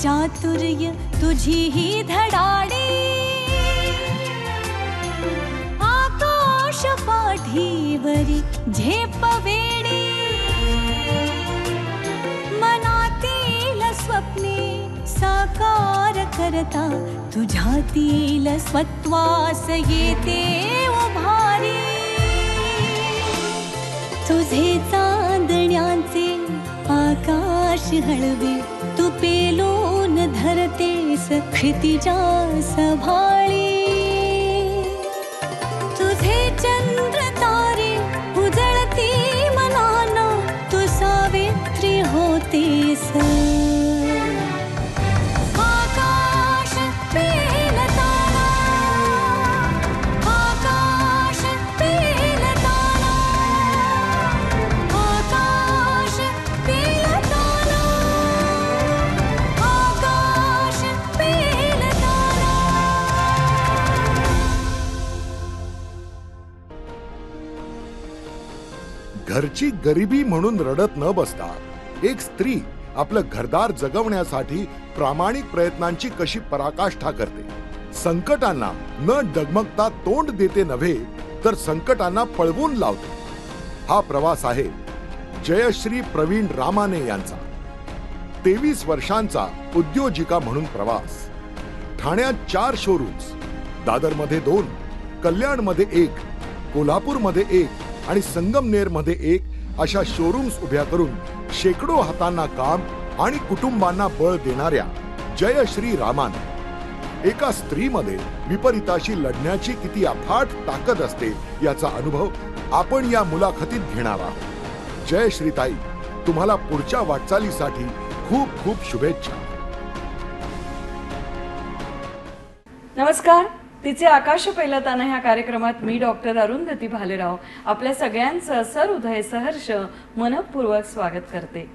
चातुर्य तुझी ही धडाडी, आकाश पाठीवरी झेप वेडी, मनातील स्वप्ने साकार करता तुझ्यातील स्वत्वास येते उभारी. तुझे चांदण्याचे आकाश हळवे, तू पेलून धरतेस क्षितिजा सभाळी. तुझे चंद्र तारे उजळती मनाना, तू सावित्री होतेस. आकाश पेलताना, आकाश पेलताना, आकाश पेलताना, आकाश पेलताना. घरची गरिबी म्हणून रडत न बसता एक स्त्री आपलं घरदार जगवण्यासाठी प्रामाणिक प्रयत्नांची कशी पराकाष्ठा करते. संकटांना न डगमगता तोंड देते नव्हे, तर संकटांना पळवून लावते. हा प्रवास आहे जयश्री प्रवीण रामाने यांचा. 23 वर्षांचा उद्योजिका म्हणून प्रवास. ठाण्यात 4 शोरूम्स, दादरमध्ये 2, कल्याणमध्ये 1, कोल्हापूरमध्ये 1 आणि संगमनेरमध्ये 1 अशा शोरूम्स उभ्या करून शेकडो हातांना काम आणि कुटुंबांना बळ देणाऱ्या जयश्री रामान. एका स्त्रीमध्ये विपरीताशी लढण्याची किती अफाट ताकद असते याचा अनुभव आपण या मुलाखतीत घेणार आहोत. जयश्रीताई, तुम्हाला पुढच्या वाटचालीसाठी खूप खूप शुभेच्छा. नमस्कार. तिचे आकाश पेलताना ह्या कार्यक्रमात मी डॉक्टर अरुंधती भालेराव आपल्या सगळ्यांचं सहृदय सहर्ष मनपूर्वक स्वागत करते.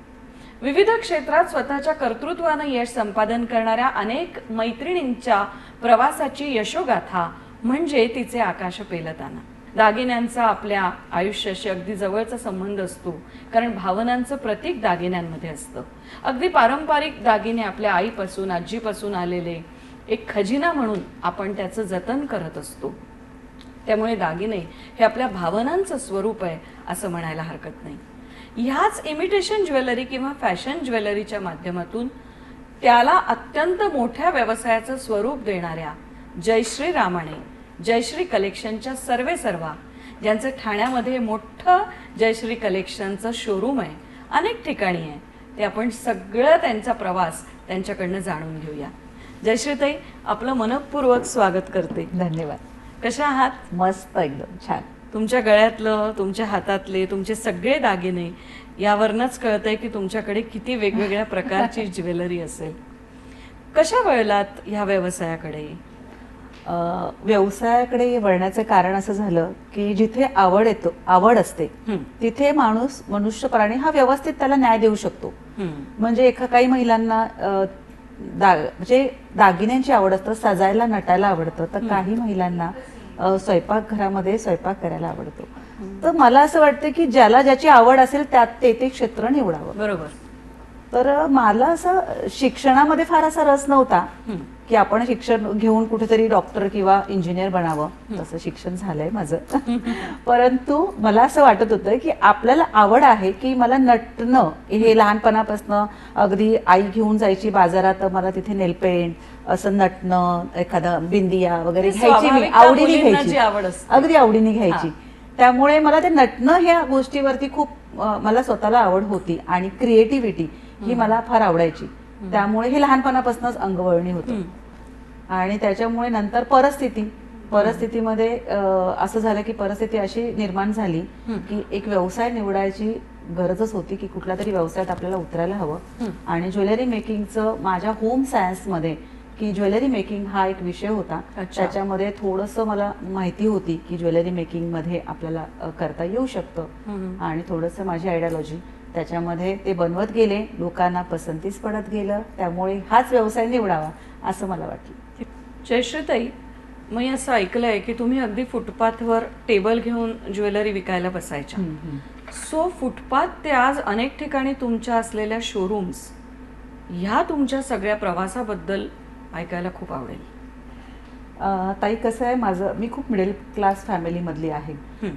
विविध क्षेत्रात स्वतःच्या कर्तृत्वानं यश संपादन करणाऱ्या अनेक मैत्रिणींच्या प्रवासाची यशोगाथा म्हणजे तिचे आकाश पेलताना. दागिन्यांचा आपल्या आयुष्याशी अगदी जवळचा संबंध असतो, कारण भावनांचं प्रतीक दागिन्यांमध्ये असतं. अगदी पारंपरिक दागिने आपल्या आईपासून आजीपासून आलेले एक खजिना म्हणून आपण त्याचं जतन करत असतो. त्यामुळे दागिने हे आपल्या भावनांचं स्वरूप आहे असं म्हणायला हरकत नाही. ह्याच इमिटेशन ज्वेलरी किंवा फॅशन ज्वेलरीच्या माध्यमातून त्याला अत्यंत मोठ्या व्यवसायाचं स्वरूप देणाऱ्या जयश्री रामाने, जयश्री कलेक्शनच्या सर्वेसर्वा, ज्यांचं ठाण्यामध्ये मोठं जयश्री कलेक्शनचं शोरूम आहे, अनेक ठिकाणी आहे, ते आपण सगळं त्यांचा प्रवास त्यांच्याकडनं जाणून घेऊया. जयश्रीताई, आपलं मनपूर्वक स्वागत करते. धन्यवाद. कशा आहात? मस्त, एकदम छान. तुमच्या गळ्यातलं, तुमच्या हातातले, तुमचे सगळे दागिने यावरनच कळतंय की तुमच्याकडे किती वेगवेगळ्या प्रकारची ज्वेलरी असेल. कशा वळलात ह्या व्यवसायाकडे? व्यवसायाकडे वळण्याचं कारण असं झालं की जिथे आवड असते तिथे माणूस, मनुष्य प्राणी हा व्यवस्थित त्याला न्याय देऊ शकतो. म्हणजे काही महिलांना म्हणजे दागिन्यांची आवड असतं, सजायला नटायला आवडतं, तर काही महिलांना स्वयंपाकघरामध्ये स्वयंपाक करायला आवडतो. तर मला असं वाटतं की ज्याला ज्याची आवड असेल त्यात ते क्षेत्र निवडावं. बरोबर. तर मला असं शिक्षणामध्ये फार असा रस नव्हता की आपण शिक्षण घेऊन कुठेतरी डॉक्टर किंवा इंजिनियर बनावं. तसं शिक्षण झालंय माझं. परंतु मला असं वाटत होतं की आपल्याला आवड आहे की मला नटणं हे लहानपणापासून, अगदी आई घेऊन जायची बाजारात, मला तिथे नेलपेंट असं नटणं, एखादा बिंदिया वगैरे घ्यायची, मी आवडीने घ्यायची, अगदी आवडीने घ्यायची. त्यामुळे मला ते नटणं ह्या गोष्टीवरती खूप मला स्वतःला आवड होती आणि क्रिएटिव्हिटी ही मला फार आवडायची. त्यामुळे हे लहानपणापासूनच अंगवळणी होतं. आणि त्याच्यामुळे नंतर परिस्थितीमध्ये असं झालं की परिस्थिती अशी निर्माण झाली की एक व्यवसाय निवडायची गरजच होती की कुठल्या तरी व्यवसायात आपल्याला उतरायला हवं. आणि ज्वेलरी मेकिंगचं माझ्या होम सायन्समध्ये की ज्वेलरी मेकिंग हा एक विषय होता. त्याच्यामध्ये थोडंसं मला माहिती होती की ज्वेलरी मेकिंग मध्ये आपल्याला करता येऊ शकतं. आणि थोडंसं माझी आयडियोलॉजी त्याच्यामध्ये ते बनवत गेले, लोकांना पसंतीस पडत गेलं. त्यामुळे हाच व्यवसाय निवडावा असं मला वाटलं. जयश्रीताई, मी असं ऐकलंय की तुम्ही अगदी फुटपाथवर टेबल घेऊन ज्वेलरी विकायला बसायच्या. सो फुटपाथ ते आज अनेक ठिकाणी तुमच्या असलेल्या शोरूम्स, ह्या तुमच्या सगळ्या प्रवासाबद्दल ऐकायला खूप आवडेल. ताई कसं आहे, मी खूप मिडल क्लास फॅमिलीमधली आहे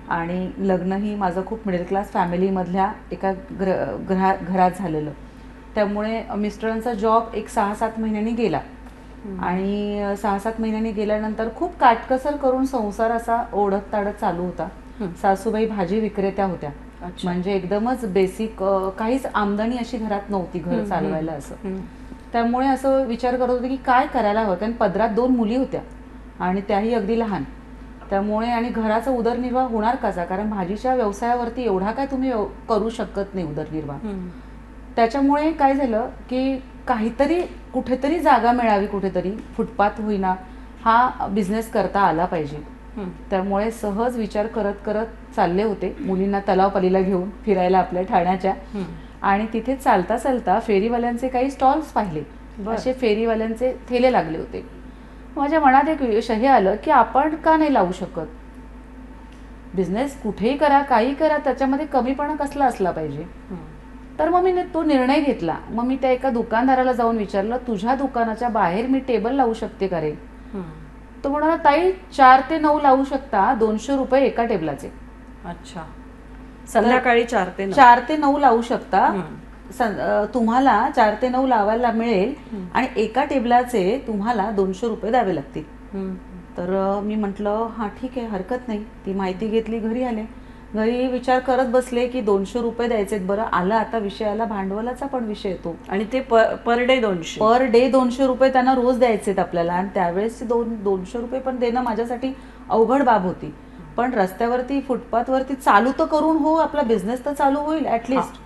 आणि लग्नही माझं खूप मिडल क्लास फॅमिलीमधल्या एका घरात झालेलं. त्यामुळे मिस्टरांचा जॉब एक 6-7 महिन्यांनी गेला आणि 6-7 महिन्यांनी गेल्यानंतर खूप काटकसर करून संसार असा ओढत ताडत चालू होता. सासूबाई भाजी विक्रेत्या होत्या, म्हणजे एकदमच बेसिक, काहीच आमदनी अशी घरात नव्हती घर चालवायला असं. त्यामुळे असं विचार करत होते की काय करायला हवं, कारण पदरात 2 मुली होत्या आणि त्याही अगदी लहान. त्यामुळे आणि घराचा उदरनिर्वाह होणार कसा, कारण भाजीच्या व्यवसायावरती एवढा काय तुम्ही करू शकत नाही उदरनिर्वाह. त्याच्यामुळे काय झालं की काहीतरी कुठेतरी जागा मिळावी, कुठेतरी फुटपाथ होईना हा बिझनेस करता आला पाहिजे. त्यामुळे सहज विचार करत करत चालले होते मुलींना तलावपालीला घेऊन फिरायला आपल्या ठाण्याच्या. आणि तिथे चालता चालता फेरीवाल्यांचे काही स्टॉल्स पाहिले, असे फेरीवाल्यांचे ठेले लागले होते. माझ्या मनात एक हे आलं की आपण का नाही लावू शकत, बिझनेस कुठेही करा काही करा त्याच्यामध्ये कमीपणा कसला असला पाहिजे. तर मग मी तो निर्णय घेतला. मग मी त्या एका दुकानदाराला जाऊन विचारलं, तुझ्या दुकानाच्या बाहेर मी टेबल लावू शकते का रे. तो म्हणाला, ताई 4 ते 9 लावू शकता, 200 रुपये एका टेबलाचे. अच्छा, संध्याकाळी 4 ते 9 लावू शकता, तुम्हाला 4 ते 9 लावायला मिळेल आणि एका टेबलाचे तुम्हाला 200 रुपये द्यावे लागतील. तर मी म्हटलं हा ठीक आहे, हरकत नाही. ती माहिती घेतली, घरी आले. घरी विचार करत बसले की 200 रुपये द्यायचेत. बरं आला आता विषय आला भांडवलाचा पण विषय येतो. आणि ते पर डे 200 रुपये त्यांना रोज द्यायचेत आपल्याला. आणि त्यावेळेस 200 रुपये पण देणं माझ्यासाठी अवघड बाब होती. पण रस्त्यावरती फुटपाथवरती चालू तर करून हो, आपला बिझनेस तर चालू होईल ऍटलिस्ट.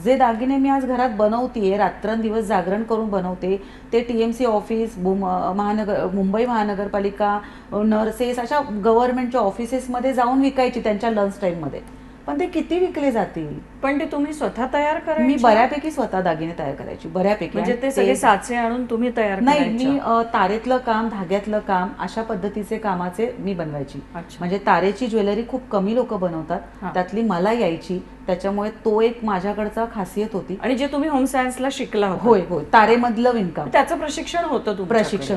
जे दागिने मी आज घरात बनवतेय, रात्रंदिवस जागरण करून बनवते, ते TMC ऑफिस, मुंबई महानगरपालिका, नर्सेस, अशा गव्हर्नमेंटच्या ऑफिसेसमध्ये जाऊन विकायची त्यांच्या लंच टाइममध्ये. पण ते किती विकले जातील. पण ते तुम्ही स्वतः तयार करायचे. मी बऱ्यापैकी स्वतः दागिने तयार करायची, बऱ्यापैकी. म्हणजे ते सगळे साचे आणून तुम्ही तयार नाही, मी तारेतलं काम, धाग्यातलं काम, अशा पद्धतीचे कामाचे मी बनवायची. म्हणजे तारेची ज्वेलरी खूप कमी लोक बनवतात, त्यातली मला यायची. त्याच्यामुळे तो एक माझ्याकडचा खासियत होती. आणि जे तुम्ही होम सायन्सला शिकला होता. होय होय, तारेमधलं विणकाम, त्याचं प्रशिक्षण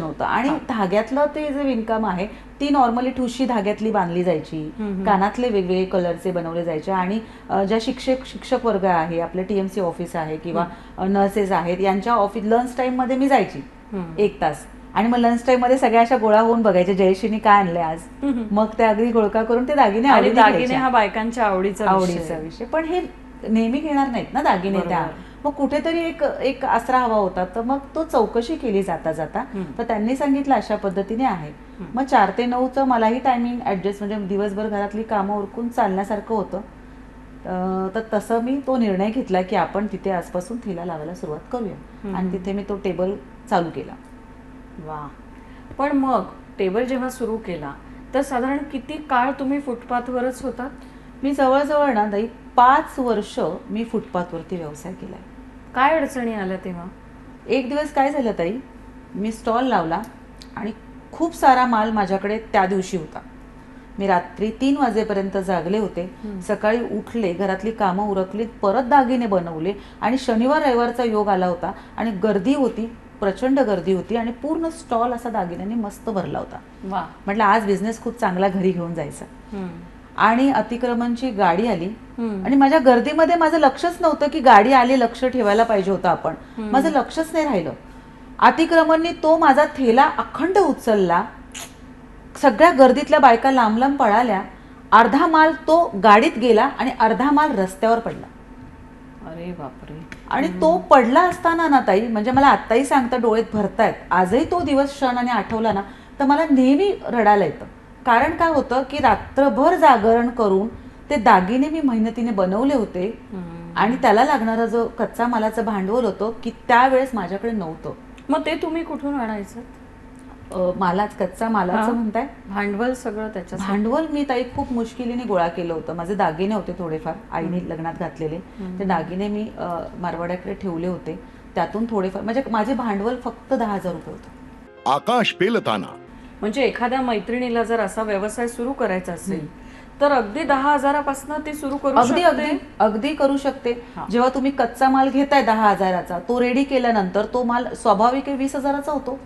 होतं. आणि धाग्यातलं ते जे विणकाम आहे ती नॉर्मली ठुशी धाग्यातली बांधली जायची. कानातले वेगवेगळे कलरचे बनवले जायचे. आणि ज्या शिक्षक वर्ग आहे, आपले TMC ऑफिस आहे किंवा नर्सेस आहेत, यांच्या ऑफिस लंच टाइम मध्ये मी जायची 1 तास. आणि मग लंच टाइम मध्ये सगळ्या अशा गोळा होऊन बघायचे जयश्रीनी काय आणलंय आज. मग ते अगदी गोळका करून ते दागिने हा बायकांच्या आवडीचा विषय. पण हे नेहमी घेणार नाहीत ना दागिने त्या. मग कुठेतरी एक आसरा हवा होता. तर मग तो चौकशी केली जाता जाता. तर त्यांनी सांगितलं अशा पद्धतीने आहे. मग 4 ते 9चं मलाही टायमिंग ऍडजस्ट, म्हणजे दिवसभर घरातली कामं उरकून चालण्यासारखं होतं. तर तसं मी तो निर्णय घेतला की आपण तिथे आजपासून ठेला लावायला सुरुवात करूया. आणि तिथे मी तो टेबल चालू केला. वा. पण मग टेबल जेव्हा सुरू केला तर साधारण किती काळ तुम्ही फुटपाथवरच होतात? मी जवळजवळ ना 5 वर्ष मी फुटपाथवरती व्यवसाय केलाय. काय अडचणी आल्या तेव्हा? एक दिवस काय झालं ताई, मी स्टॉल लावला आणि खूप सारा माल माझ्याकडे त्या दिवशी होता. मी रात्री 3 वाजेपर्यंत जागले होते. सकाळी उठले, घरातली कामं उरकली, परत दागिने बनवले. आणि शनिवार रविवारचा योग आला होता आणि गर्दी होती, प्रचंड गर्दी होती. आणि पूर्ण स्टॉल असा दागिन्यांनी मस्त भरला होता. म्हटलं आज बिझनेस खूप चांगला घरी घेऊन जायचा. आणि अतिक्रमणची गाडी आली आणि माझ्या गर्दीमध्ये माझं लक्षच नव्हतं की गाडी आली, लक्ष ठेवायला पाहिजे होतं आपण. माझं लक्षच नाही राहिलं. अतिक्रमणनी तो माझा थेला अखंड उचलला. सगळ्या गर्दीतल्या बायका लांब लांब पळाल्या. अर्धा माल तो गाडीत गेला आणि अर्धा माल रस्त्यावर पडला. अरे बापरे. आणि तो पडला असताना ना ताई, म्हणजे मला आत्ताही सांगता डोळ्यात भरतायत. आजही तो दिवस क्षणाने आठवला ना तर मला नेहमी रडायला येतं. कारण काय होतं की रात्रभर जागरण करून ते दागिने मी मेहनतीने बनवले होते. आणि त्याला लागणारं जो कच्चा मालाचं भांडवल होतं की त्यावेळेस माझ्याकडे नव्हतं. मग ते तुम्ही कुठून आणायचं? मालाच, कच्चा मालाचं म्हणताय? भांडवल सगळं त्याच्या. भांडवल मी ताई खूप मुश्किलीने गोळा केलं होतं. माझे दागिने होते थोडेफार, आईने लग्नात घातलेले. ते दागिने मी मारवाड्याकडे ठेवले होते. त्यातून थोडेफार, म्हणजे माझे भांडवल फक्त 10,000 रुपये होतं. आकाश पेलताना. म्हणजे एखाद्या मैत्रिणीला जर असा व्यवसाय सुरू करायचा असेल तर अगदी 10,000पासून ती सुरू करू अगदी शकते. अगदी अगदी करू शकते. जेव्हा तुम्ही कच्चा माल घेताय 10,000चा, तो रेडी केल्यानंतर तो माल स्वाभाविक 20,000चा होतो.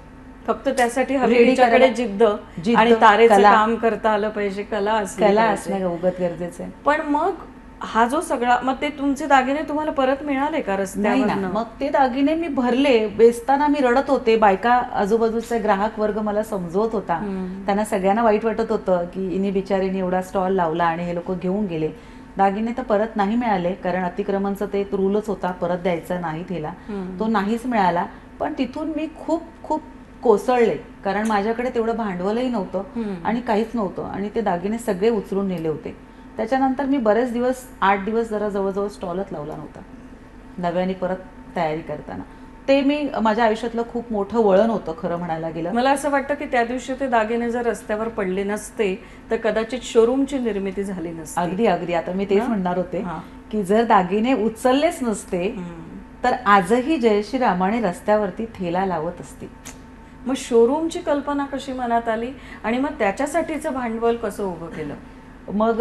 फक्त त्यासाठी हवी Ready तिच्याकडे करायला- जिद्द जिद्द, आणि तारेचं कला. काम करता आलं पाहिजे, कला असली कला पाहिजे. असणं उगत गरजेचं आहे. पण मग हा जो सगळा, मग ते तुमचे दागिने तुम्हाला परत मिळाले का नाही रस्त्यावर? ना, मग ते दागिने मी भरले. बेचताना मी रडत होते. बायका आजूबाजूचा ग्राहक वर्ग मला समजवत होता. त्यांना सगळ्यांना वाईट वाटत होतं की इनी बिचारीने एवढा स्टॉल लावला आणि हे लोक घेऊन गेले. दागिने तर परत नाही मिळाले, कारण अतिक्रमणचा ते रूलच होता, परत द्यायचा नाही तिला. तो नाहीच मिळाला. पण तिथून मी खूप खूप कोसळले, कारण माझ्याकडे तेवढं भांडवलही नव्हतं आणि काहीच नव्हतं, आणि ते दागिने सगळे उचलून नेले होते. त्याच्यानंतर मी बरेच दिवस, 8 दिवस जरा जवळजवळ स्टॉलच लावला नव्हता नव्याने परत तयारी करताना. ते मी माझ्या आयुष्यातलं खूप मोठं वळण होतं खरं म्हणायला गेलं. मला असं वाटतं की त्या दिवशी ते दागिने जर रस्त्यावर पडले नसते तर कदाचित शोरूमची निर्मिती झाली नसती. अगदी अगदी आता मी तेच म्हणणार होते हा. की जर दागिने उचललेच नसते तर आजही जयश्री रामाणे रस्त्यावरती ठेला लावत असते. मग शोरूमची कल्पना कशी मनात आली आणि मग त्याच्यासाठीचं भांडवल कसं उभं केलं? मग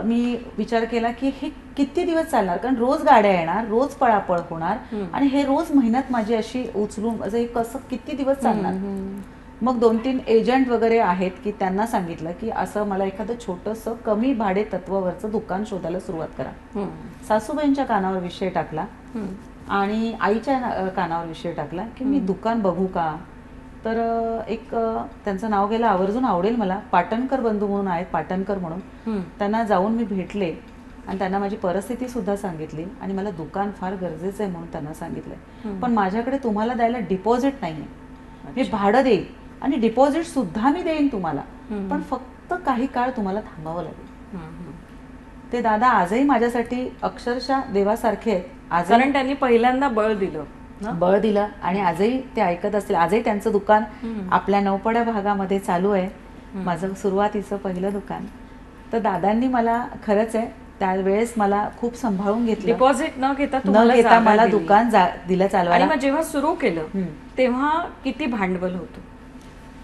मी विचार केला की हे किती दिवस चालणार, कारण रोज गाड्या येणार, रोज पळापळ होणार, आणि हे रोज मेहनत माझी अशी उचलून असं हे कसं किती दिवस चालणार. मग 2-3 एजंट वगैरे आहेत की त्यांना सांगितलं की असं मला एखादं छोटंसं कमी भाडे तत्वावरचं दुकान शोधायला सुरुवात करा. सासूबाईंच्या कानावर विषय टाकला आणि आईच्या कानावर विषय टाकला की मी दुकान बघू का. तर एक त्यांचं नाव घ्यायला आवर्जून आवडेल मला, पाटणकर बंधू म्हणून आहेत, पाटणकर म्हणून. त्यांना जाऊन मी भेटले आणि त्यांना माझी परिस्थिती सुद्धा सांगितली आणि मला दुकान फार गरजेचं आहे म्हणून त्यांना सांगितलंय. पण माझ्याकडे तुम्हाला द्यायला डिपॉझिट नाहीये. मी भाडं देईन आणि डिपॉझिट सुद्धा मी देईन तुम्हाला, पण फक्त काही काळ तुम्हाला थांबावं लागेल. ते दादा आजही माझ्यासाठी अक्षरशः देवासारखे आहेत. आजही कारण त्यांनी पहिल्यांदा बळ दिलं ना? बळ दिलं आणि आजही ते ऐकत असतील. आजही त्यांचं दुकान आपल्या नौपड्या भागामध्ये चालू आहे, माझं सुरुवातीचं पहिलं दुकान. तर दादांनी मला खरंच आहे त्यावेळेस मला खूप सांभाळून घेतलं. डिपॉझिट न घेता न तुम्हाला घेता जागा मला दिली. दुकान दिलं आणि चालवायला. मग जेव्हा सुरू केलं तेव्हा किती भांडवल होतं?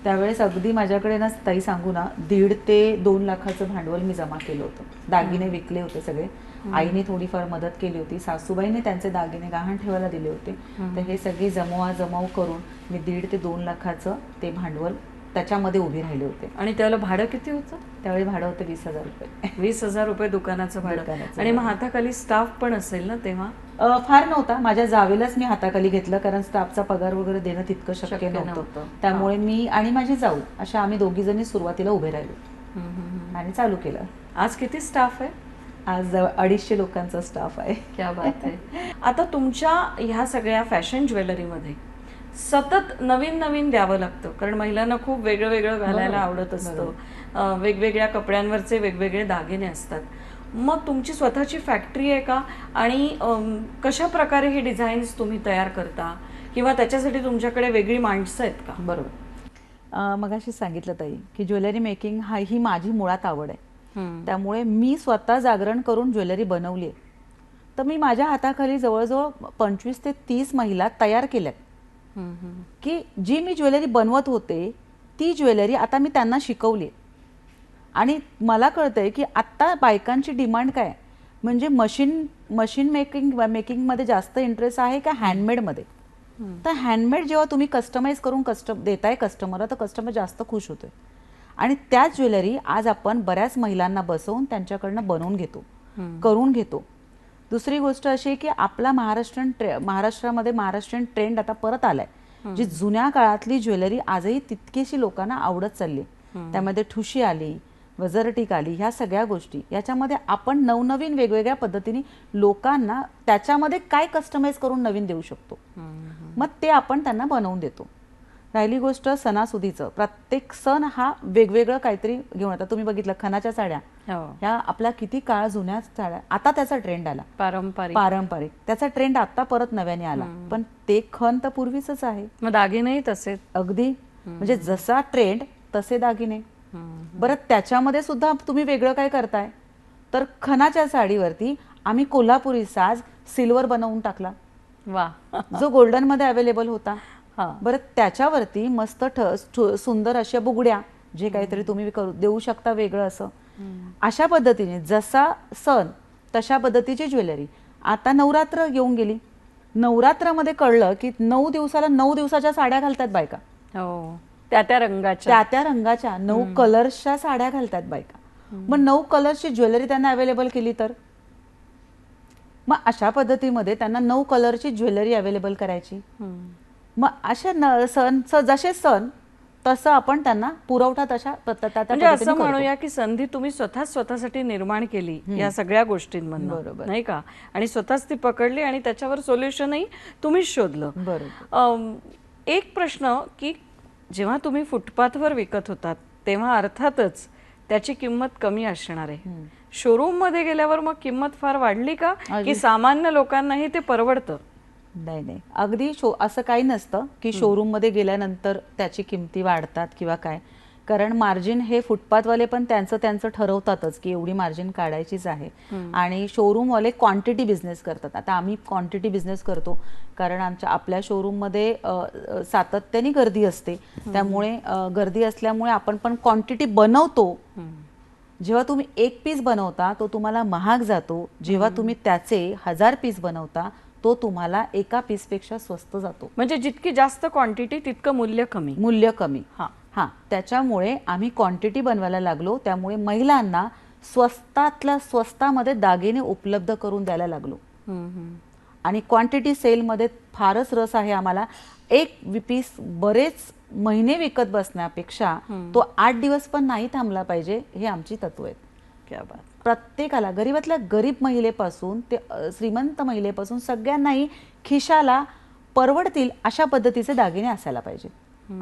त्यावेळेस अगदी माझ्याकडे ना ताई सांगू ना, 1.5 ते 2 लाखाचं भांडवल मी जमा केलं होतं. दागिने विकले होते सगळे. आईने थोडीफार मदत केली होती, सासूबाईने त्यांचे दागिने गहाण ठेवायला दिले होते. तर हे सगळी जमवाजमव करून मी 1.5 ते 2 लाखाचं ते भांडवल त्याच्यामध्ये उभी राहिले होते. आणि त्याला भाडं किती होतं? त्यावेळी भाडं होतं 20,000 रुपये. 20,000 रुपये दुकानाचं भाडं. दुकानाचं आणि मग हाताखाली स्टाफ पण असेल ना तेव्हा? फार नव्हता. माझ्या जावेलाच मी हाताखाली घेतलं, कारण स्टाफचा पगार वगैरे देणं तितकं शक्य नव्हतं. त्यामुळे मी आणि माझी जाऊ अशा आम्ही 2 जणी सुरुवातीला उभे राहिलो आणि चालू केलं. आज किती स्टाफ आहे? आज 250 लोकांचा स्टाफ आहे. क्या बात आहे. आता तुमच्या ह्या सगळ्या फॅशन ज्वेलरीमध्ये सतत नवीन नवीन द्यावं लागतं, कारण महिलांना खूप वेगळं वेगळं घालायला आवडत असतं. वेगवेगळ्या कपड्यांवरचे वेगवेगळे दागिने असतात. मग तुमची स्वतःची फॅक्टरी आहे का? आणि कशा प्रकारे हे डिझाईन्स तुम्ही तयार करता, किंवा त्याच्यासाठी तुमच्याकडे वेगळी माणसं आहेत का? बरोबर. मगाशी सांगितलं ताई की ज्वेलरी मेकिंग ही माझी मुळात आवड आहे. त्यामुळे मी स्वतः जागरण करून ज्वेलरी बनवली आहे. तर मी माझ्या हाताखाली जवळजवळ 25 ते 30 महिला तयार केल्यात की जी मी ज्वेलरी बनवत होते ती ज्वेलरी आता मी त्यांना शिकवली. आणि मला कळतंय की आत्ता बायकांची डिमांड काय, म्हणजे मशीन मेकिंगमध्ये जास्त इंटरेस्ट आहे का हँडमेडमध्ये. तर हँडमेड जेव्हा तुम्ही कस्टमाइज करून देताय कस्टमरला, तर कस्टमर जास्त खुश होतोय. आणि त्याच ज्वेलरी आज आपण बऱ्याच महिलांना बसवून त्यांच्याकडनं बनवून घेतो, करून घेतो. दुसरी गोष्ट अशी की आपला महाराष्ट्रामध्ये महाराष्ट्रीयन ट्रेंड आता परत आलाय. जी जुन्या काळातली ज्वेलरी आजही तितकीशी लोकांना आवडत चालली. त्यामध्ये ठुशी आली, वजरटीक आली, ह्या सगळ्या गोष्टी याच्यामध्ये आपण नवनवीन वेगवेगळ्या पद्धतीने लोकांना त्याच्यामध्ये काय कस्टमाइज करून नवीन देऊ शकतो, मग ते आपण त्यांना बनवून देतो. राहिली गोष्ट सणासुदीचं, प्रत्येक सण हा वेगवेगळं काहीतरी घेऊन येतात. तुम्ही बघितलं खणाच्या साड्या, ह्या आपल्या किती काळ जुन्या साड्या, आता त्याचा ट्रेंड आला पारंपरिक. त्याचा ट्रेंड आता परत नव्याने आला, पण ते खण तर पूर्वीच आहे. मग दागिनेही तसेच अगदी, म्हणजे जसा ट्रेंड तसे दागिने. बरं, त्याच्यामध्ये सुद्धा तुम्ही वेगळं काय करताय, तर खणाच्या साडीवरती आम्ही कोल्हापुरी साज सिल्वर बनवून टाकला. वा. जो गोल्डन मध्ये अवेलेबल होता. बरं, त्याच्यावरती मस्त सुंदर अशा बुगड्या जे काहीतरी तुम्ही देऊ शकता वेगळं असं. अशा पद्धतीने जसा सण तशा पद्धतीची ज्वेलरी. आता नवरात्र येऊन गेली, नवरात्रामध्ये कळलं की 9 दिवसाला 9 दिवसाच्या साड्या घालतात बायका, हो त्या रंगाच्या त्या रंगाच्या 9 कलर्सच्या साड्या घालतात बायका. मग 9 कलर्सची ज्वेलरी त्यांना अवेलेबल केली तर मग अशा पद्धतीमध्ये त्यांना 9 कलरची ज्वेलरी अवेलेबल करायची. मग अशा सण जसे सण तसं आपण त्यांना पुरवठा तशा म्हणजे असं म्हणूया की संधी तुम्ही स्वतःसाठी निर्माण केली या सगळ्या गोष्टींमधून, बरोबर. नाही का? आणि स्वतःच ती पकडली आणि त्याच्यावर सोल्युशनही तुम्हीच शोधलं. बरोबर. एक प्रश्न की जेव्हा तुम्ही फुटपाथवर विकत होतात तेव्हा अर्थातच त्याची किंमत कमी असणार आहे. शोरूम मध्ये गेल्यावर मग किंमत फार वाढली का की सामान्य लोकांनाही ते परवडतं? नाही नाही, अगदी असं काही नसतं की शोरूम मध्ये गेल्यानंतर त्याची किमती वाढतात किंवा काय. कारण मार्जिन हे फुटपाथवाले पण त्यांचं ठरवतातच की एवढी मार्जिन काढायचीच आहे. आणि शोरूमवाले क्वांटिटी बिझनेस करतात. आता आम्ही क्वांटिटी बिझनेस करतो कारण आपल्या शोरूममध्ये सातत्याने गर्दी असते. त्यामुळे गर्दी असल्यामुळे आपण पण क्वांटिटी बनवतो. जेव्हा तुम्ही 1 पीस बनवता तो तुम्हाला महाग जातो, जेव्हा तुम्ही त्याचे 1000 पीस बनवता तो तुम्हाला एका पीसपेक्षा स्वस्त जातो. म्हणजे जितकी जास्त क्वांटिटी तितकं मूल्य कमी. हा, त्याच्यामुळे आम्ही क्वांटिटी बनवायला लागलो. त्यामुळे महिलांना स्वस्तातल्या स्वस्तामध्ये दागिने उपलब्ध करून द्यायला लागलो. आणि क्वांटिटी सेलमध्ये फारच रस आहे आम्हाला. एक पीस बरेच महिने विकत बसण्यापेक्षा तो 8 दिवस पण नाही थांबला पाहिजे, हे आमची तत्व आहेत. क्या बात. प्रत्येकाला, गरीबातल्या गरीब महिलेपासून ते श्रीमंत महिलेपासून सगळ्यांनाही खिशाला परवडतील अशा पद्धतीचे दागिने असायला पाहिजे.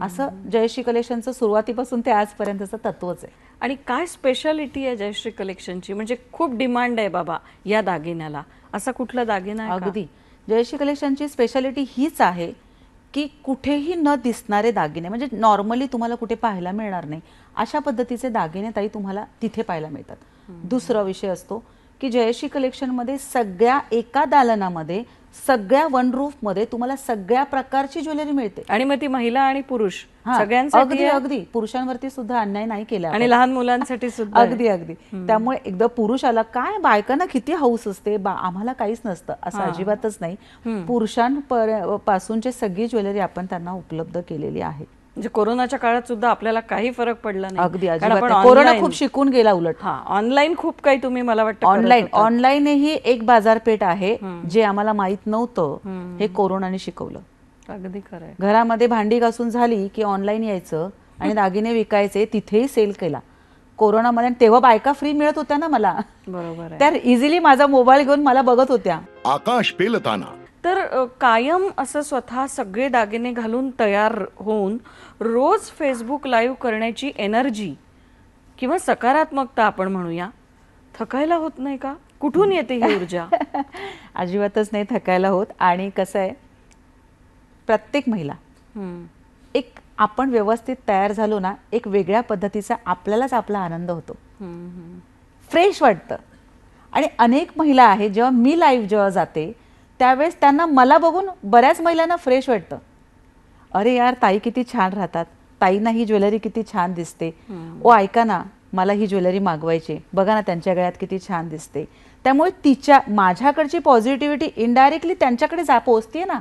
असं जयश्री कलेक्शनचं सुरुवातीपासून ते आजपर्यंतचं तत्वच आहे. आणि काय स्पेशालिटी आहे जयश्री कलेक्शनची? म्हणजे खूप डिमांड आहे बाबा या दागिन्याला, असा कुठला दागिना आहे का? अगदी जयश्री कलेक्शनची स्पेशालिटी हीच आहे की कुठेही न दिसणारे दागिने, म्हणजे नॉर्मली तुम्हाला कुठे पाहायला मिळणार नाही अशा पद्धतीचे दागिने ताई तुम्हाला तिथे पाहायला मिळतात. दुसरा विषय असतो की जयश्री कलेक्शनमध्ये सगळ्या एका दालनामध्ये सगळ्या वन रूफ मध्ये तुम्हाला सगळ्या प्रकारची ज्वेलरी मिळते. आणि मग ती महिला आणि पुरुष अगदी सगळ्यांसाठी, अगदी पुरुषांवरती सुद्धा अन्याय नाही केला आणि लहान मुलांसाठी सुद्धा. अगदी. त्यामुळे एकदा पुरुष आला, काय बायकांना किती हौस असते, आम्हाला काहीच नसतं असं अजिबातच नाही. पुरुषांपासूनची सगळी ज्वेलरी आपण त्यांना उपलब्ध केलेली आहे. म्हणजे कोरोनाच्या काळात सुद्धा आपल्याला काही फरक पडला नाही. अगदी अजिबात. कोरोना खूप शिकून गेला. उलट ऑनलाईन खूप काही तुम्ही, मला वाटतं ऑनलाईनही एक बाजारपेठ आहे जे आम्हाला माहित नव्हतं, हे कोरोनाने शिकवलं. अगदी खरंय. घरामध्ये भांडी घासून झाली की ऑनलाईन यायचं आणि दागिने विकायचे, तिथेही सेल केला कोरोनामध्ये. तेव्हा बायका फ्री मिळत होत्या ना मला, बरोबर आहे. त्या इझिली माझा मोबाईल घेऊन मला बघत होत्या. आकाश पेलताना तर कायम असं स्वतः सगळे दागिने घालून तयार होऊन रोज फेसबुक लाईव्ह करण्याची एनर्जी किंवा सकारात्मकता आपण म्हणूया, थकायला होत नाही का? कुठून येते ही ऊर्जा? अजिबातच नाही थकायला होत. आणि कसं आहे, प्रत्येक महिला एक आपण व्यवस्थित तयार झालो ना, एक वेगळ्या पद्धतीचा आपल्यालाच आपला आनंद होतो, फ्रेश वाटतं. आणि अनेक महिला आहेत, जेव्हा मी लाईव्ह जेव्हा जाते त्यावेळेस त्यांना मला बघून बऱ्याच महिलांना फ्रेश वाटतं. अरे यार, ताई किती छान राहतात, ताईंना ही ज्वेलरी किती छान दिसते, ओ ऐका ना मला ही ज्वेलरी मागवायची, बघा ना त्यांच्या गळ्यात किती छान दिसते. त्यामुळे माझ्याकडची पॉझिटिव्हिटी इनडायरेक्टली त्यांच्याकडे पोहोचतीये ना,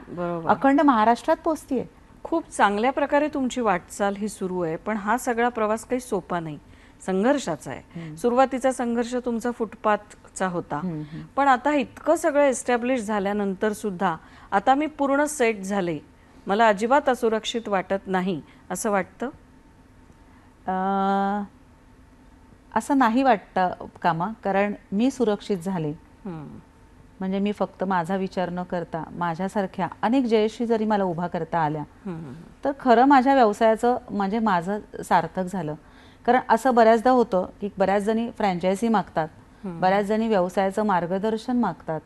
अखंड महाराष्ट्रात पोहोचतीये. खूप चांगल्या प्रकारे तुमची वाटचाल ही सुरू आहे. पण हा सगळा प्रवास काही सोपा नाही, संघर्षाचा आहे. सुरुवातीचा संघर्ष तुमचा फुटपाथचा होता, पण आता इतकं सगळं एस्टॅब्लिश झाल्यानंतर सुद्धा आता मी पूर्ण सेट झाले, मला अजिबात असुरक्षित वाटत नाही असं वाटतं? असं नाही वाटतं कामा, कारण मी सुरक्षित झाले. म्हणजे मी फक्त माझा विचार न करता माझ्यासारख्या अनेक जयश्री जरी मला उभा करता आल्या तर खरं माझ्या व्यवसायाचं म्हणजे माझं सार्थक झालं. कारण असं बऱ्याचदा होतं की बऱ्याच जणी फ्रँचायझी मागतात, बऱ्याच जणी व्यवसायाचं मार्गदर्शन मागतात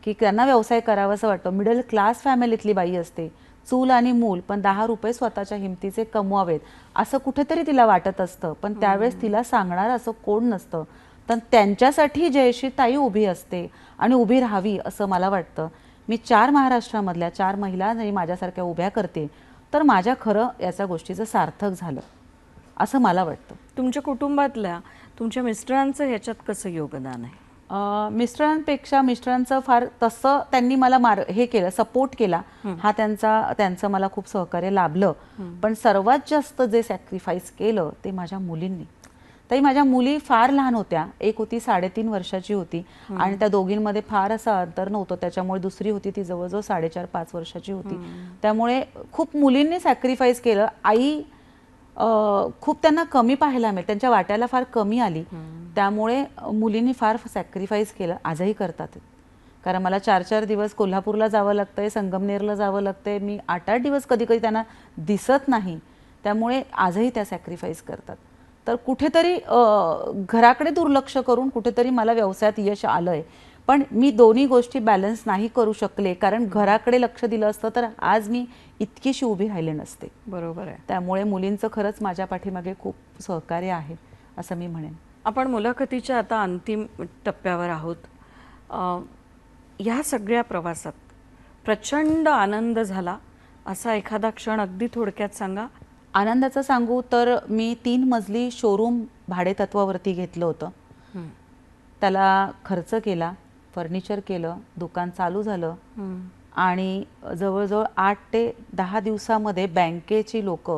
की त्यांना व्यवसाय करावासा वाटतो. मिडल क्लास फॅमिलीतली बाई असते, चूल आणि मूल, पण 10 रुपये स्वतःच्या हिमतीचे कमवावेत असं कुठेतरी तिला वाटत असतं. पण त्यावेळेस तिला सांगणार असं कोण नसतं. तर त्यांच्यासाठी जयश्री ताई उभी असते आणि उभी राहावी असं मला वाटतं. मी 4 महाराष्ट्रामधल्या 4 महिला जरी माझ्यासारख्या उभ्या करते तर माझ्या खरं याच्या गोष्टीचं सार्थक झालं. असं मला वाटतं. तुमच्या कुटुंबातल्या तुमच्या मिस्टरांचं ह्याच्यात कसं योगदान आहे? मिस्टरांपेक्षा मिस्टरांचं फार तसं त्यांनी मला हे केलं, सपोर्ट केला. हा त्यांचं मला खूप सहकार्य लाभलं. पण सर्वात जास्त जे सॅक्रिफाईस केलं ते माझ्या मुलींनी. तरी माझ्या मुली फार लहान होत्या. एक होती 3.5 वर्षाची होती आणि त्या दोघींमध्ये फार असं अंतर नव्हतं. त्याच्यामुळे दुसरी होती ती जवळजवळ 4.5-5 वर्षाची होती. त्यामुळे खूप मुलींनी सॅक्रिफाईस केलं. आई खूप त्यांना कमी पाहायला मिळेल, त्यांच्या वाट्याला फार कमी आली. त्यामुळे मुलींनी फार सॅक्रिफाईस केलं. आजही करतात. कारण मला 4-4 दिवस कोल्हापूरला जावं लागतंय, संगमनेरला जावं लागतंय. मी 8-8 दिवस कधी कधी त्यांना दिसत नाही. त्यामुळे आजही त्या सॅक्रिफाईस करतात. तर कुठेतरी घराकडे दुर्लक्ष करून कुठेतरी मला व्यवसायात यश आलंय. पण मी दोन्ही गोष्टी बॅलन्स नाही करू शकले, कारण घराकडे लक्ष दिलं असतं तर आज मी इतकीशी उभी राहिले नसते. बरोबर आहे. त्यामुळे मुलींचं खरंच माझ्या पाठीमागे खूप सहकार्य आहे असं मी म्हणेन. आपण मुलाखतीच्या आता अंतिम टप्प्यावर आहोत. ह्या सगळ्या प्रवासात प्रचंड आनंद झाला असा एखादा क्षण अगदी थोडक्यात सांगा. आनंदाचं सांगू तर मी 3 मजली शोरूम भाडेतत्वावरती घेतलं होतं. त्याला खर्च केला, फर्निचर केलं, दुकान चालू झालं आणि जवळजवळ 8 ते 10 दिवसामध्ये बँकेची लोक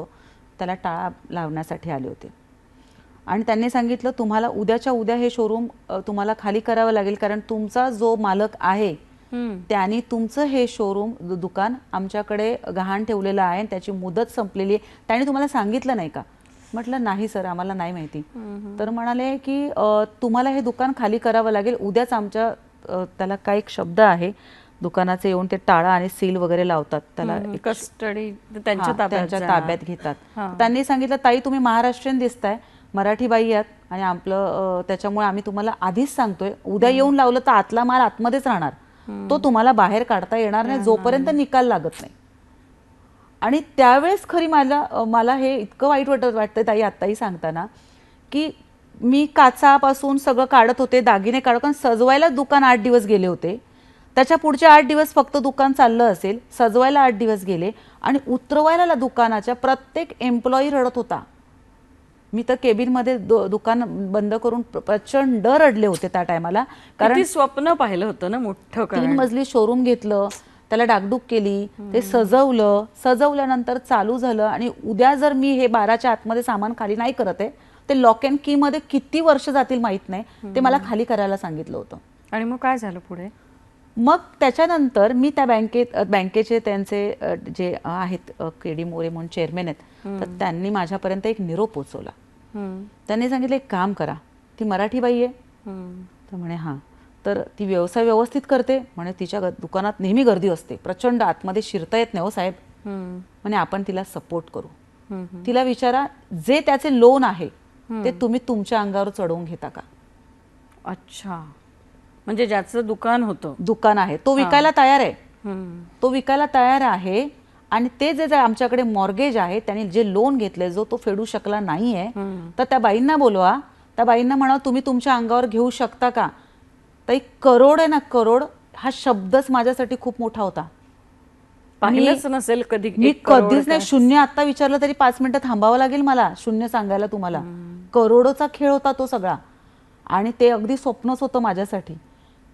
त्याला टाळा लावण्यासाठी आले होते आणि त्यांनी सांगितलं तुम्हाला उद्याच्या उद्या हे शोरूम तुम्हाला खाली करावं लागेल, कारण तुमचा जो मालक आहे त्यांनी तुमचं हे शोरूम दुकान आमच्याकडे गहाण ठेवलेलं आहे, त्याची मुदत संपलेली आहे, त्यांनी तुम्हाला सांगितलं नाही का? म्हटलं नाही सर, आम्हाला नाही माहिती. तर म्हणाले की तुम्हाला हे दुकान खाली करावं लागेल उद्याच. आमच्या त्याला काय एक शब्द आहे दुकानाचे, येऊन ते टाळा आणि सील वगैरे लावतात, त्याला कस्टडी त्यांच्या ताब्यात घेतात. त्यांनी सांगितलं ताई तुम्ही महाराष्ट्रीयन दिसताय, मराठी बाई आहात आणि आपलं त्याच्यामुळे आम्ही तुम्हाला आधीच सांगतोय उद्या येऊन लावलं तर आतला माल आतमध्येच राहणार, तो तुम्हाला बाहेर काढता येणार नाही जोपर्यंत निकाल लागत नाही. आणि त्यावेळेस खरी मला हे इतकं वाईट वाटतंय ताई आत्ताही सांगताना, की मी काचापासून सगळं काढत होते, दागिने काढत, पण सजवायला दुकान 8 दिवस गेले होते. त्याच्या पुढचे 8 दिवस फक्त दुकान चाललं असेल, सजवायला 8 दिवस गेले आणि उतरवायला दुकानाच्या प्रत्येक एम्प्लॉई रडत होता. मी तर केबिनमध्ये दुकान बंद करून प्रचंड रडले होते त्या टायमाला. कारण स्वप्न पाहिलं होतं ना मोठं. 3 मजली शोरूम घेतलं, त्याला डागडूग केली, ते सजवलं, सजवल्यानंतर चालू झालं आणि उद्या जर मी हे 12च्या आतमध्ये सामान खाली नाही करत आहे ते लॉक अँड की मध्ये किती वर्ष जातील माहित नाही, ते मला खाली करायला सांगितलं होतं. आणि मग काय झालं पुढे? मग त्याच्यानंतर मी त्या बँकेचे त्यांचे जे आहेत केडी मोरे म्हणून चेअरमॅन आहेत, तर त्यांनी माझ्यापर्यंत एक निरोप पोचवला. त्यांनी सांगितलं एक काम करा, ती मराठी बाई आहे. तर म्हणे हां. तर ती व्यवसाय व्यवस्थित करते म्हणे, तिच्या दुकानात नेहमी गर्दी असते, प्रचंड आतमध्ये शिरता येत नाही हो साहेब. म्हणे आपण तिला सपोर्ट करू, तिला विचारा जे त्याचे लोन आहे ते तुम्ही तुमच्या अंगावर चढवून घेता का? अच्छा, म्हणजे ज्याचं दुकान आहे तो विकायला तयार आहे, तो विकायला तयार आहे. आणि ते जे आमच्याकडे मॉर्गेज आहे, त्यांनी जे लोन घेतले जो तो फेडू शकला नाहीये, तर त्या बाईंना बोलवा, त्या बाईंना म्हणा तुम्ही तुमच्या अंगावर घेऊ शकता का? तर एक करोड आहे ना, करोड हा शब्दच माझ्यासाठी खूप मोठा होता. पाहिलंच नसेल कधी. मी कधीच नाही. शून्य आता विचारलं तरी 5 मिनिटं थांबावं लागेल मला शून्य सांगायला तुम्हाला. करोडोचा खेळ होता तो सगळा. आणि ते अगदी स्वप्नच होतं माझ्यासाठी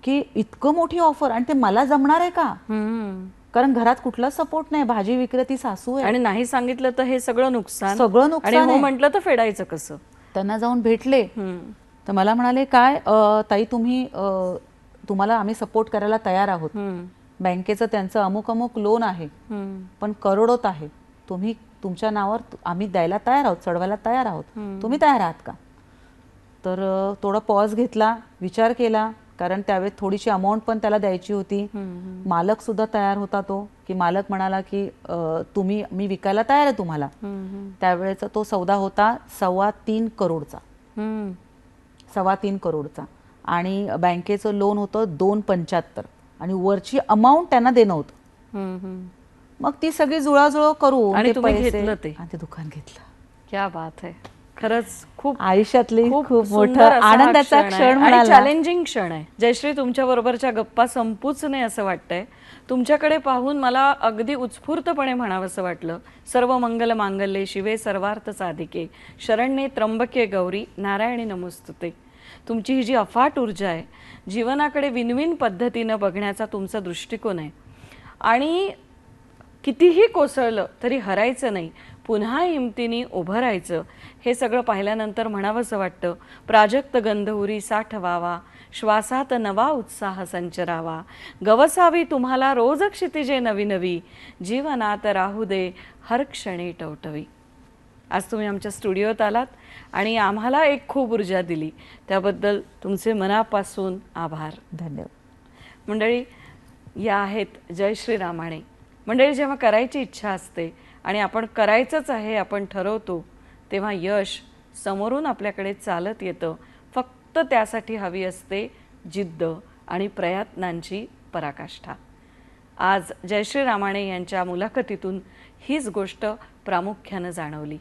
की इतकं मोठी ऑफर आणि ते मला जमणार आहे का? कारण घरात कुठला सपोर्ट नाही, भाजी विक्रेती सासू आहे आणि नाही सांगितलं तर हे सगळं नुकसान. आणि हो म्हटलं तर फेडायचं कसं? त्यांना जाऊन भेटले तर मला म्हणाले काय ताई तुम्हाला आम्ही सपोर्ट करायला तयार आहोत, बँकेचं त्यांचं अमुक लोन आहे पण करोडोत आहे, तुम्ही तुमच्या नावावर आम्ही द्यायला तयार आहोत, चढवायला तयार आहोत, तुम्ही तयार आहात का? तर थोडा पॉज घेतला, विचार केला, कारण त्यावेळेस थोडीशी अमाऊंट पण त्याला द्यायची होती. मालक सुद्धा तयार होता तो, की मालक म्हणाला की मी विकायला तयार आहे तुम्हाला. त्यावेळेचा तो सौदा होता 3.25 करोडचा, 3.25 करोडचा. आणि बँकेचं लोन होतं 2.75 आणि वरची अमाऊंट त्यांना देणं होतं. मग ती सगळी जुळाजुळव करू आणि तुम्ही घेतलं ते दुकान घेतलं. क्या बात आहे. खरंच खूप आयुष्यातली खूप सुंदर मोठं असा हा आनंदाचा आहे क्षण आणि म्हणाला. चॅलेंजिंग क्षण आहे. जयश्री, तुमच्या बरोबरच्या गप्पा संपूच नाही असं वाटतंय. तुमच्याकडे पाहून मला अगदी उत्स्फूर्तपणे म्हणावंसं वाटलं, सर्व मंगल मांगल्ये शिवे सर्वार्थ साधिके शरण्ये त्र्यंबके गौरी नारायणी नमोस्तुते. तुमची ही जी अफाट ऊर्जा आहे, जीवनाकडे विनविन पद्धतीनं बघण्याचा तुमचा दृष्टिकोन आहे आणि कितीही कोसळलं तरी हरायचं नाही, पुन्हा हिमतीने उभं राहायचं, हे सगळं पाहिल्यानंतर म्हणावंसं वाटतं, प्राजक्त गंधउरी साठवावा, श्वासात नवा उत्साह संचरावा, गवसावी तुम्हाला रोज क्षितिजे नवी नवी, जीवनात राहू दे हर क्षणी टवटवी. आज तुम्ही आमच्या स्टुडिओत आलात आणि आम्हाला एक खूप ऊर्जा दिली, त्याबद्दल तुमचे मनापासून आभार. धन्यवाद. मंडळी, या आहेत जयश्री रामाणे. मंडळी, जेव्हा करायची इच्छा असते आणि आपण करायचंच आहे आपण ठरवतो, तेव्हा यश समोरून आपल्याकडे चालत येतं. फक्त त्यासाठी हवी असते जिद्द आणि प्रयत्नांची पराकाष्ठा. आज जयश्री रामाणे यांच्या मुलाखतीतून हीच गोष्ट प्रामुख्यानं जाणवली.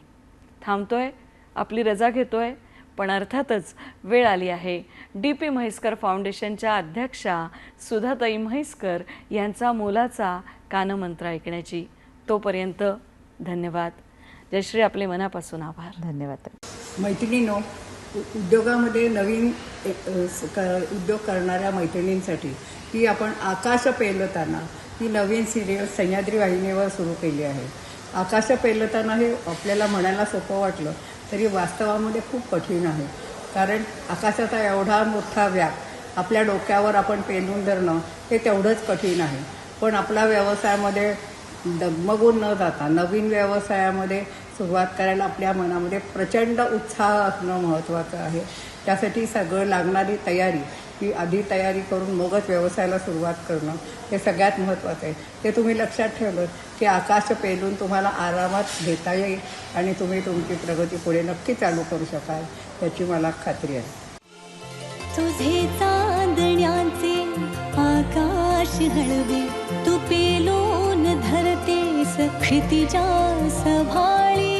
थांबतोय, आपली रजा घेतोय, पण अर्थातच वेळ आली आहे DP म्हैसकर फाउंडेशनच्या अध्यक्षा सुधाताई म्हैसकर यांचा मोलाचा कानमंत्र ऐकण्याची. तोपर्यंत धन्यवाद. जयश्री, आपले मनापासून आभार. धन्यवाद. मैत्रिणींनो, उद्योगामध्ये नवीन उद्योग करणाऱ्या मैत्रिणींसाठी ही आपण आकाश पेलताना ही नवीन सिरियल सह्याद्री वाहिनीवर सुरू केली आहे. आकाश पेलताना हे आपल्याला म्हणायला सोपं वाटलं तरी वास्तवामध्ये खूप कठीण आहे. कारण आकाशाचा एवढा मोठा व्याप आपल्या डोक्यावर आपण पेलून धरणं हे तेवढंच कठीण आहे. पण आपल्या व्यवसायामध्ये डगमगून न जाता नवीन व्यवसायामध्ये सुरुवात करायला आपल्या मनामध्ये प्रचंड उत्साह असणं महत्त्वाचं आहे. त्यासाठी सगळं लागणारी तयारी ही आधी तयारी करून मगच व्यवसायाला सुरुवात करणं हे सगळ्यात महत्त्वाचं आहे. ते तुम्ही लक्षात ठेवलं की आकाश पेलून तुम्हाला आरामात घेता येईल आणि तुम्ही तुमची प्रगती पुढे नक्की चालू करू शकाल याची मला खात्री आहे. तुझे चांदण्याचे आकाश हळवे, तू पेलून धरतेस क्षितिजा सभाळी.